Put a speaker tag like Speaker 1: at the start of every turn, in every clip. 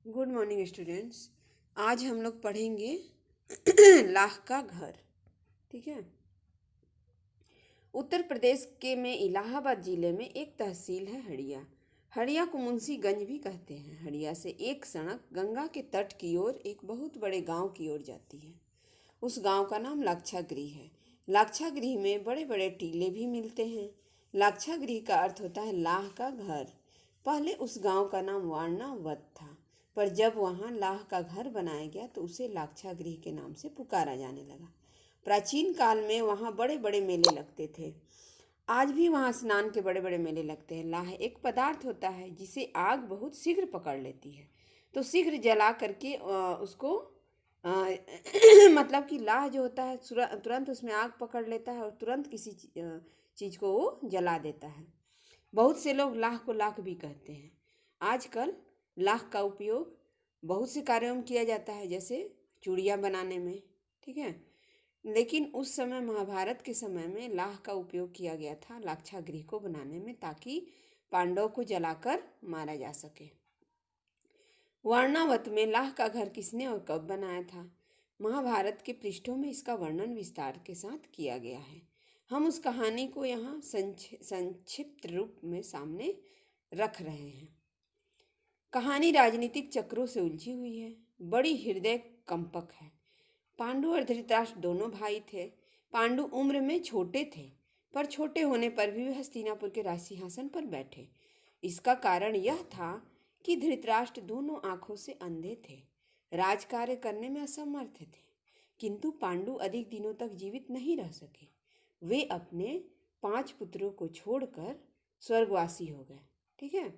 Speaker 1: Good morning students. आज हम लोग पढ़ेंगे लाह का घर। ठीक है। उत्तर प्रदेश के में इलाहाबाद जिले में एक तहसील है हड़िया। हड़िया को मुंशीगंज भी कहते हैं। हड़िया से एक सड़क गंगा के तट की ओर एक बहुत बड़े गांव की ओर जाती है। उस गांव का नाम लाक्षागृह है। लाक्षागृह में बड़े बड़े टीले भी मिलते हैं। लाक्षागृह का अर्थ होता है लाह का घर। पहले उस गांव का नाम वारणावत था, पर जब वहां लाह का घर बनाया गया तो उसे लाक्षागृह के नाम से पुकारा जाने लगा। प्राचीन काल में वहां बड़े बड़े मेले लगते थे। आज भी वहां स्नान के बड़े बड़े मेले लगते हैं। लाह एक पदार्थ होता है जिसे आग बहुत शीघ्र पकड़ लेती है, तो शीघ्र जला करके उसको अ, मतलब कि लाह जो होता है तुरंत उसमें आग पकड़ लेता है और तुरंत किसी चीज़ को वो जला देता है। बहुत से लोग लाह को लाख भी कहते हैं। आजकल लाख का उपयोग बहुत से कार्यों में किया जाता है, जैसे चूड़ियाँ बनाने में। ठीक है। लेकिन उस समय महाभारत के समय में लाह का उपयोग किया गया था लाक्षागृह को बनाने में, ताकि पांडवों को जलाकर मारा जा सके। वर्णावत में लाह का घर किसने और कब बनाया था? महाभारत के पृष्ठों में इसका वर्णन विस्तार के साथ किया गया है। हम उस कहानी को यहाँ संक्षिप्त रूप में सामने रख रहे हैं। कहानी राजनीतिक चक्रों से उलझी हुई है, बड़ी हृदय कंपक है। पांडु और धृतराष्ट्र दोनों भाई थे। पांडु उम्र में छोटे थे, पर छोटे होने पर भी वे हस्तिनापुर के राज सिंहासन पर बैठे। इसका कारण यह था कि धृतराष्ट्र दोनों आंखों से अंधे थे, राजकार्य करने में असमर्थ थे। किंतु पांडु अधिक दिनों तक जीवित नहीं रह सके। वे अपने 5 पुत्रों को छोड़कर स्वर्गवासी हो गए। ठीक है।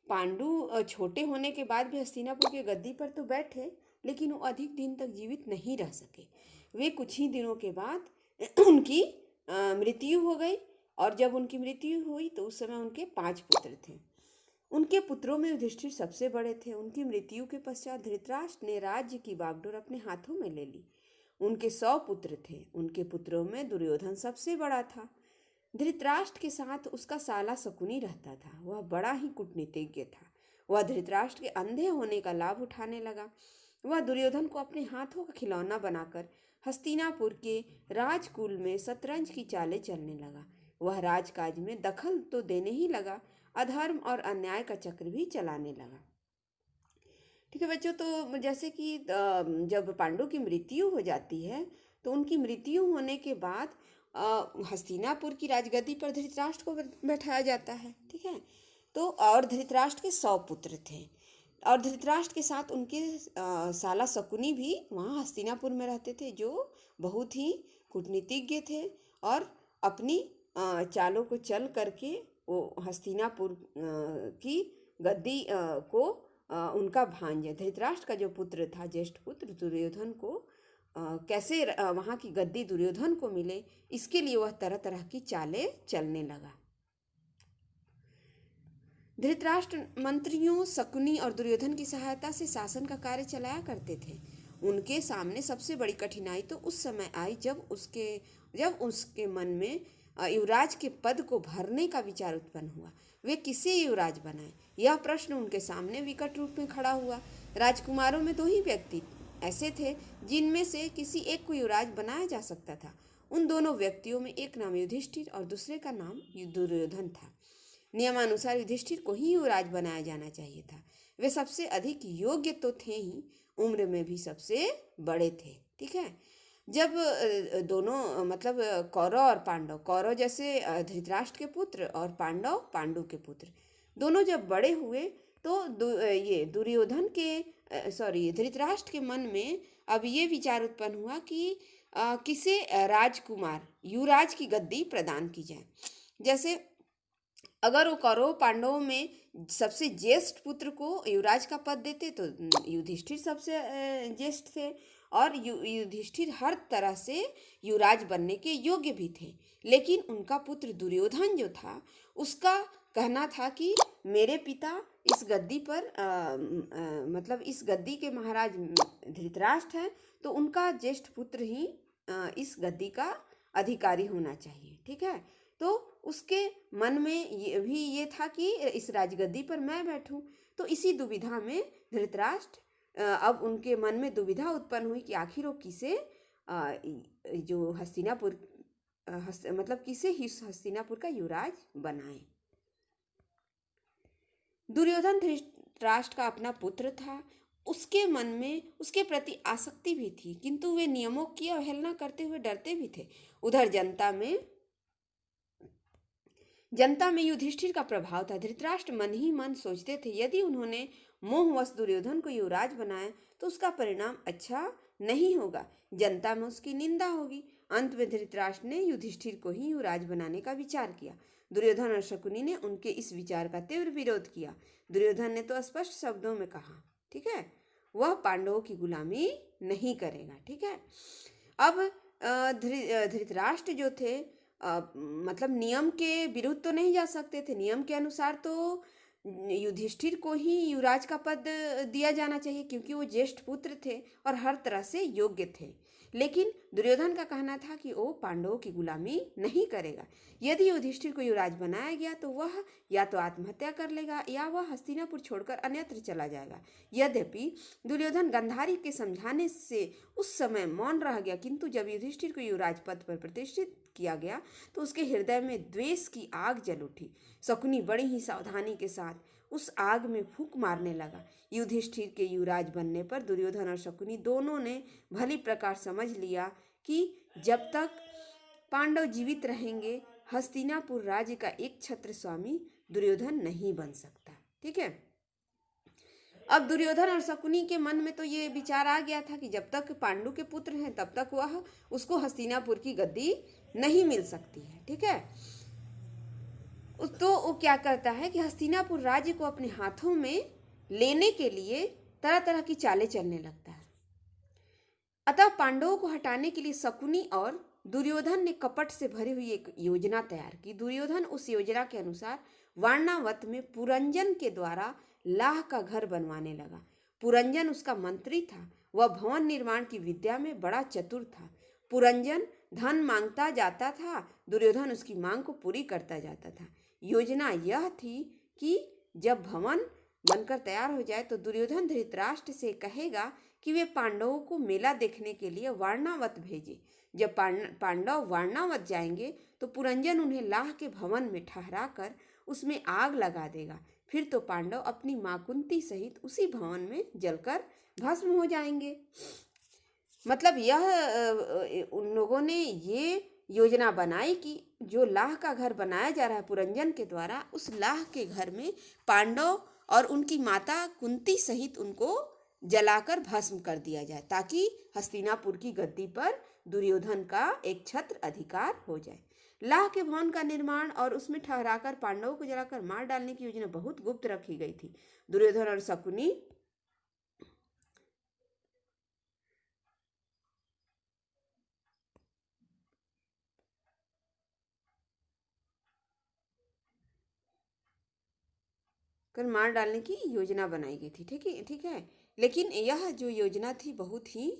Speaker 1: पांडु छोटे होने के बाद भी हस्तिनापुर के गद्दी पर तो बैठे, लेकिन वो अधिक दिन तक जीवित नहीं रह सके। वे कुछ ही दिनों के बाद उनकी मृत्यु हो गई। और जब उनकी मृत्यु हुई तो उस समय उनके 5 पुत्र थे। उनके पुत्रों में युधिष्ठिर सबसे बड़े थे। उनकी मृत्यु के पश्चात धृतराष्ट्र ने राज्य की बागडोर अपने हाथों में ले ली। उनके 100 पुत्र थे। उनके पुत्रों में दुर्योधन सबसे बड़ा था। धृतराष्ट्र के साथ उसका साला शकुनी रहता था। वह बड़ा ही कूटनीतिज्ञ था। वह धृतराष्ट्र के अंधे होने का लाभ उठाने लगा। वह दुर्योधन को अपने हाथों का खिलौना बनाकर हस्तिनापुर के राजकुल में शतरंज की चालें चलने लगा। वह राजकाज में दखल तो देने ही लगा, अधर्म और अन्याय का चक्र भी चलाने लगा। ठीक है बच्चों, तो जैसे कि जब पांडु की मृत्यु हो जाती है तो उनकी मृत्यु होने के बाद हस्तिनापुर की राजगद्दी पर धृतराष्ट्र को बैठाया जाता है। ठीक है। तो और धृतराष्ट्र के 100 पुत्र थे, और धृतराष्ट्र के साथ उनके साला शकुनी भी वहाँ हस्तिनापुर में रहते थे, जो बहुत ही कूटनीतिज्ञ थे और अपनी चालों को चल करके वो हस्तिनापुर की गद्दी को उनका भांजा धृतराष्ट्र का जो पुत्र था, ज्येष्ठ पुत्र दुर्योधन को कैसे वहाँ की गद्दी दुर्योधन को मिले, इसके लिए वह तरह तरह की चालें चलने लगा। धृतराष्ट्र मंत्रियों शकुनी और दुर्योधन की सहायता से शासन का कार्य चलाया करते थे। उनके सामने सबसे बड़ी कठिनाई तो उस समय आई जब उसके मन में युवराज के पद को भरने का विचार उत्पन्न हुआ। वे किसे युवराज बनाए, यह प्रश्न उनके सामने विकट रूप में खड़ा हुआ। राजकुमारों में 2 ही व्यक्ति ऐसे थे जिनमें से किसी एक को युवराज बनाया जा सकता था। उन दोनों व्यक्तियों में एक नाम युधिष्ठिर और दूसरे का नाम दुर्योधन था। नियमानुसार युधिष्ठिर को ही युवराज बनाया जाना चाहिए था। वे सबसे अधिक योग्य तो थे ही, उम्र में भी सबसे बड़े थे। ठीक है। जब दोनों मतलब कौरव और पांडव, कौरव जैसे धृतराष्ट्र के पुत्र और पांडव पांडु के पुत्र, दोनों जब बड़े हुए तो ये दुर्योधन के धृतराष्ट्र के मन में अब ये विचार उत्पन्न हुआ कि किसे राजकुमार युवराज की गद्दी प्रदान की जाए। जैसे अगर वो कौरव पांडवों में सबसे ज्येष्ठ पुत्र को युवराज का पद देते तो युधिष्ठिर सबसे ज्येष्ठ थे, और युधिष्ठिर हर तरह से युवराज बनने के योग्य भी थे। लेकिन उनका पुत्र दुर्योधन जो था, उसका कहना था कि मेरे पिता इस गद्दी पर मतलब इस गद्दी के महाराज धृतराष्ट्र हैं, तो उनका ज्येष्ठ पुत्र ही इस गद्दी का अधिकारी होना चाहिए। ठीक है। तो उसके मन में ये था कि इस राजगद्दी पर मैं बैठूं। तो तो इसी दुविधा में धृतराष्ट्र अब उनके मन में दुविधा उत्पन्न हुई कि आखिर वो किसे जो हस्तिनापुर मतलब किसे हस्तिनापुर का युवराज बनाए। दुर्योधन धृतराष्ट्र का अपना पुत्र था, उसके मन में उसके प्रति आसक्ति भी थी, किंतु वे नियमों की अवहेलना करते हुए डरते भी थे। उधर जनता में युधिष्ठिर का प्रभाव था। धृतराष्ट्र मन ही मन सोचते थे, यदि उन्होंने मोहवश दुर्योधन को युवराज बनाया तो उसका परिणाम अच्छा नहीं होगा, जनता में उसकी निंदा होगी। अंत में धृतराष्ट्र ने युधिष्ठिर को ही युवराज बनाने का विचार किया। दुर्योधन और शकुनी ने उनके इस विचार का तीव्र विरोध किया। दुर्योधन ने तो स्पष्ट शब्दों में कहा, ठीक है, वह पांडवों की गुलामी नहीं करेगा। ठीक है, अब धृतराष्ट्र जो थे मतलब नियम के विरुद्ध तो नहीं जा सकते थे। नियम के अनुसार तो युधिष्ठिर को ही युवराज का पद दिया जाना चाहिए, क्योंकि वो ज्येष्ठ पुत्र थे और हर तरह से योग्य थे। लेकिन दुर्योधन का कहना था कि वो पांडवों की गुलामी नहीं करेगा। यदि युधिष्ठिर को युवराज बनाया गया तो वह या तो आत्महत्या कर लेगा या वह हस्तिनापुर छोड़कर अन्यत्र चला जाएगा। यद्यपि दुर्योधन गांधारी के समझाने से उस समय मौन रह गया, किंतु जब युधिष्ठिर को युवराज पद पर प्रतिष्ठित किया गया तो उसके हृदय में द्वेष की आग जल उठी। शकुनी बड़ी ही सावधानी के साथ उस आग में फूंक मारने लगा। युधिष्ठिर के युवराज बनने पर दुर्योधन और शकुनी दोनों ने भली प्रकार समझ लिया कि जब तक पांडव जीवित रहेंगे हस्तिनापुर राज्य का एक छत्र स्वामी दुर्योधन नहीं बन सकता। ठीक है, अब दुर्योधन और शकुनी के मन में तो ये विचार आ गया था कि जब तक पांडु के पुत्र हैं तब तक वह उसको हस्तिनापुर की गद्दी नहीं मिल सकती है। ठीक है, तो वो क्या करता है कि हस्तिनापुर राज्य को अपने हाथों में लेने के लिए तरह तरह की चालें चलने लगता है। अतः पांडवों को हटाने के लिए शकुनी और दुर्योधन ने कपट से भरी हुई एक योजना तैयार की। दुर्योधन उस योजना के अनुसार वारणावत में पुरंजन के द्वारा लाह का घर बनवाने लगा। पुरंजन उसका मंत्री था। वह भवन निर्माण की विद्या में बड़ा चतुर था। पुरंजन धन मांगता जाता था, दुर्योधन उसकी मांग को पूरी करता जाता था। योजना यह थी कि जब भवन बनकर तैयार हो जाए तो दुर्योधन धृतराष्ट्र से कहेगा कि वे पांडवों को मेला देखने के लिए वारणावत भेजे। जब पांडव वारणावत जाएंगे तो पुरंजन उन्हें लाह के भवन में ठहरा कर उसमें आग लगा देगा। फिर तो पांडव अपनी मां कुंती सहित उसी भवन में जलकर भस्म हो जाएंगे। मतलब यह उन लोगों ने ये योजना बनाई कि जो लाह का घर बनाया जा रहा है पुरंजन के द्वारा, उस लाह के घर में पांडव और उनकी माता कुंती सहित उनको जलाकर भस्म कर दिया जाए, ताकि हस्तिनापुर की गद्दी पर दुर्योधन का एक छत्र अधिकार हो जाए। लाह के भवन का निर्माण और उसमें ठहराकर पांडवों को जलाकर मार डालने की योजना बहुत गुप्त रखी गई थी। दुर्योधन और शकुनी कर मार डालने की योजना बनाई गई थी। ठीक है, लेकिन यह जो योजना थी बहुत ही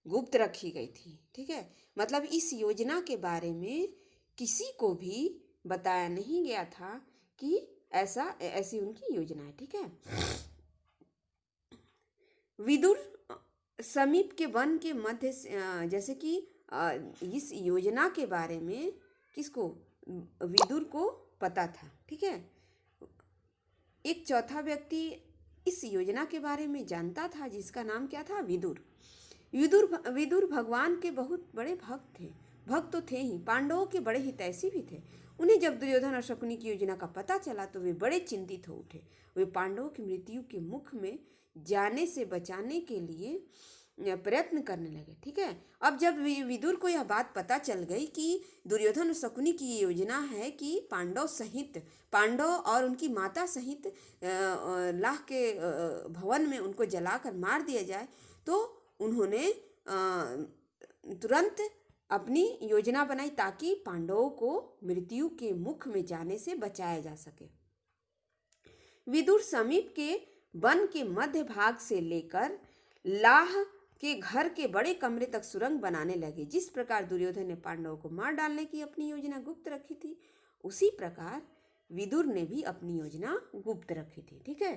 Speaker 1: गुप्त रखी गई थी। ठीक है, मतलब इस योजना के बारे में किसी को भी बताया नहीं गया था कि ऐसी उनकी योजना है। ठीक है, विदुर समीप के वन के मध्य जैसे कि इस योजना के बारे में किसको, विदुर को पता था। ठीक है, एक चौथा व्यक्ति इस योजना के बारे में जानता था, जिसका नाम क्या था, विदुर। विदुर भगवान के बहुत बड़े भक्त थे। भक्त तो थे ही, पांडवों के बड़े हितैषी भी थे। उन्हें जब दुर्योधन और शकुनी की योजना का पता चला तो वे बड़े चिंतित हो उठे। वे पांडवों की मृत्यु के मुख में जाने से बचाने के लिए प्रयत्न करने लगे। ठीक है, अब जब विदुर को यह बात पता चल गई कि दुर्योधन और शकुनी की योजना है कि पांडव और उनकी माता सहित लाह के भवन में उनको जलाकर मार दिया जाए, तो उन्होंने तुरंत अपनी योजना बनाई ताकि पांडवों को मृत्यु के मुख में जाने से बचाया जा सके। विदुर समीप के वन के मध्य भाग से लेकर लाह के घर के बड़े कमरे तक सुरंग बनाने लगे। जिस प्रकार दुर्योधन ने पांडवों को मार डालने की अपनी योजना गुप्त रखी थी, उसी प्रकार विदुर ने भी अपनी योजना गुप्त रखी थी। ठीक है,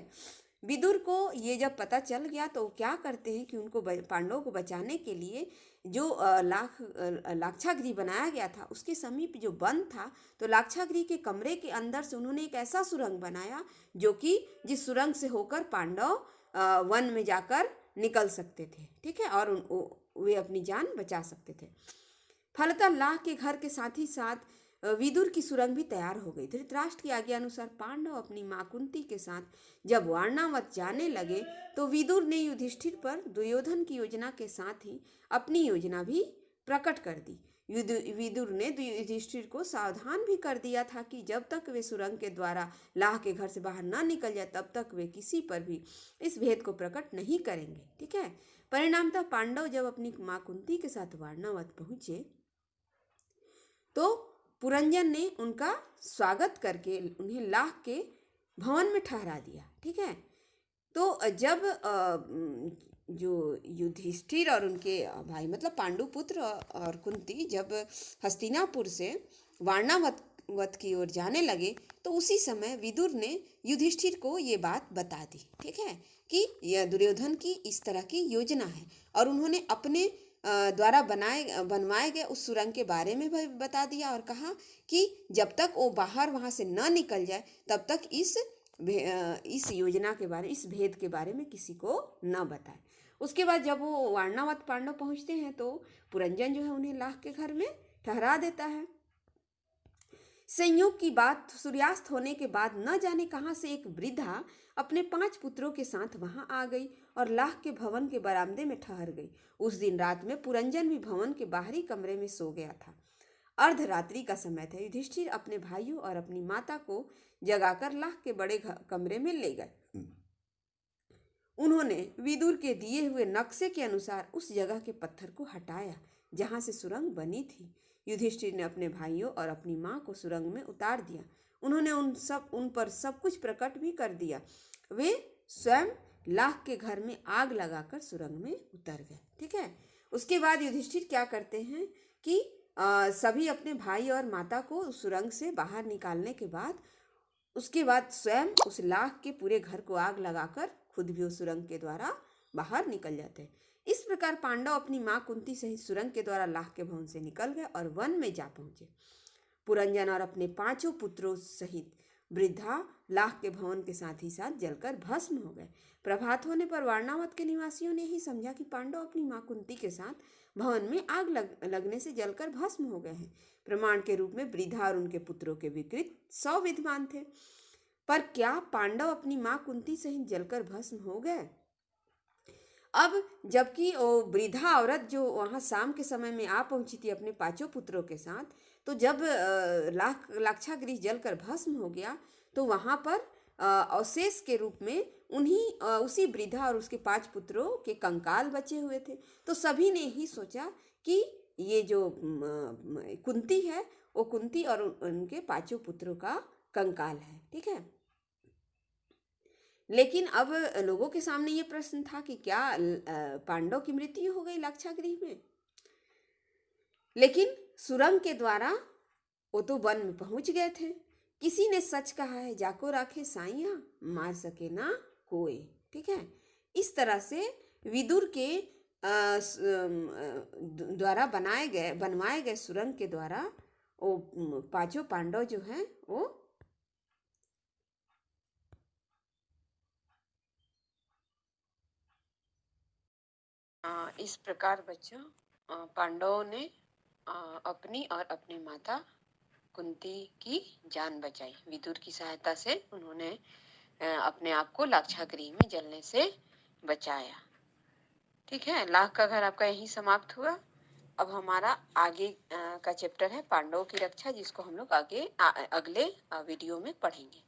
Speaker 1: विदुर को ये जब पता चल गया तो क्या करते हैं कि उनको पांडवों को बचाने के लिए जो लाक्षागृह बनाया गया था उसके समीप जो वन था, तो लाक्षागृह के कमरे के अंदर से उन्होंने एक ऐसा सुरंग बनाया जो कि जिस सुरंग से होकर पांडव वन में जाकर निकल सकते थे, ठीक है, और वे अपनी जान बचा सकते थे। फलतः लाह के घर के साथ ही साथ विदुर की सुरंग भी तैयार हो गई। धृतराष्ट्र की आज्ञा अनुसार पांडव अपनी मां कुंती के साथ जब वारणावत जाने लगे तो विदुर ने युधिष्ठिर पर दुर्योधन की योजना के साथ ही अपनी योजना भी प्रकट कर दी। विदुर ने युधिष्ठिर को सावधान भी कर दिया था कि जब तक वे सुरंग के द्वारा लाह के घर से बाहर न निकल जाए तब तक वे किसी पर भी इस भेद को प्रकट नहीं करेंगे, ठीक है। परिणामतः पांडव जब अपनी मां कुंती के साथ वारणावत पहुंचे तो पुरंजन ने उनका स्वागत करके उन्हें लाह के भवन में ठहरा दिया, ठीक है। तो जब जो युधिष्ठिर और उनके भाई मतलब पांडुपुत्र और कुंती जब हस्तिनापुर से वारणावत की ओर जाने लगे तो उसी समय विदुर ने युधिष्ठिर को ये बात बता दी, ठीक है, कि यह दुर्योधन की इस तरह की योजना है, और उन्होंने अपने द्वारा बनवाए गए उस सुरंग के बारे में भी बता दिया और कहा कि जब तक वो बाहर वहाँ से न निकल जाए तब तक इस योजना के बारे, इस भेद के बारे में किसी को न बताए। उसके बाद जब वो वारणावत पांडव पहुँचते हैं तो पुरंजन जो है उन्हें लाह के घर में ठहरा देता है। संयोग की बात, सूर्यास्त होने के बाद न जाने कहाँ से एक वृद्धा अपने 5 पुत्रों के साथ वहां आ गई और लाह के भवन के बरामदे में ठहर गई। उस दिन रात में पुरंजन भी भवन के बाहरी कमरे में सो गया था। अर्धरात्रि का समय था। युधिष्ठिर अपने भाइयों और अपनी माता को जगाकर लाह के बड़े कमरे में ले गए। उन्होंने विदुर के दिए हुए नक्शे के अनुसार उस जगह के पत्थर को हटाया जहां से सुरंग बनी थी। युधिष्ठिर ने अपने भाइयों और अपनी मां को सुरंग में उतार दिया। उन्होंने उन पर सब कुछ प्रकट भी कर दिया। वे स्वयं लाह के घर में आग लगाकर सुरंग में उतर गए, ठीक है। उसके बाद युधिष्ठिर क्या करते हैं कि सभी अपने भाई और माता को उस सुरंग से बाहर निकालने के बाद उसके बाद स्वयं उस लाह के पूरे घर को आग लगाकर खुद भी उस सुरंग के द्वारा बाहर निकल जाते हैं। इस प्रकार पांडव अपनी मां कुंती सहित सुरंग के द्वारा लाह के भवन से निकल गए और वन में जा पहुंचे। पुरंजन और अपने 5 पुत्रों सहित वृद्धा लाह के भवन के साथ ही साथ जलकर भस्म हो गए। प्रभात होने पर वारणावत के निवासियों ने ही समझा कि पांडव अपनी मां कुंती के साथ भवन में आग लगने से जलकर भस्म हो गए हैं। प्रमाण के रूप में वृद्धा और उनके पुत्रों के विकृत 100 विद्वान थे। पर क्या पांडव अपनी मां कुंती सहित जलकर भस्म हो गए? अब जबकि वो वृद्धा औरत जो वहाँ शाम के समय में आ पहुंची थी अपने 5 पुत्रों के साथ, तो जब लाक्षागृह जलकर भस्म हो गया तो वहाँ पर अवशेष के रूप में उसी वृद्धा और उसके 5 पुत्रों के कंकाल बचे हुए थे। तो सभी ने ही सोचा कि ये जो कुंती है वो कुंती और उनके 5 पुत्रों का कंकाल है, ठीक है। लेकिन अब लोगों के सामने ये प्रश्न था कि क्या पांडव की मृत्यु हो गई लाक्षागृह में? लेकिन सुरंग के द्वारा वो तो वन में पहुंच गए थे। किसी ने सच कहा है, जाको राखे साइया मार सके ना कोई, ठीक है। इस तरह से विदुर के द्वारा बनवाए गए सुरंग के द्वारा वो 5 पांडव जो हैं वो इस प्रकार बच्चों पांडवों ने अपनी और अपनी माता कुंती की जान बचाई। विदुर की सहायता से उन्होंने अपने आप को लाक्षागृह में जलने से बचाया, ठीक है। लाह का घर आपका यहीं समाप्त हुआ। अब हमारा आगे का चैप्टर है पांडवों की रक्षा, जिसको हम लोग अगले वीडियो में पढ़ेंगे।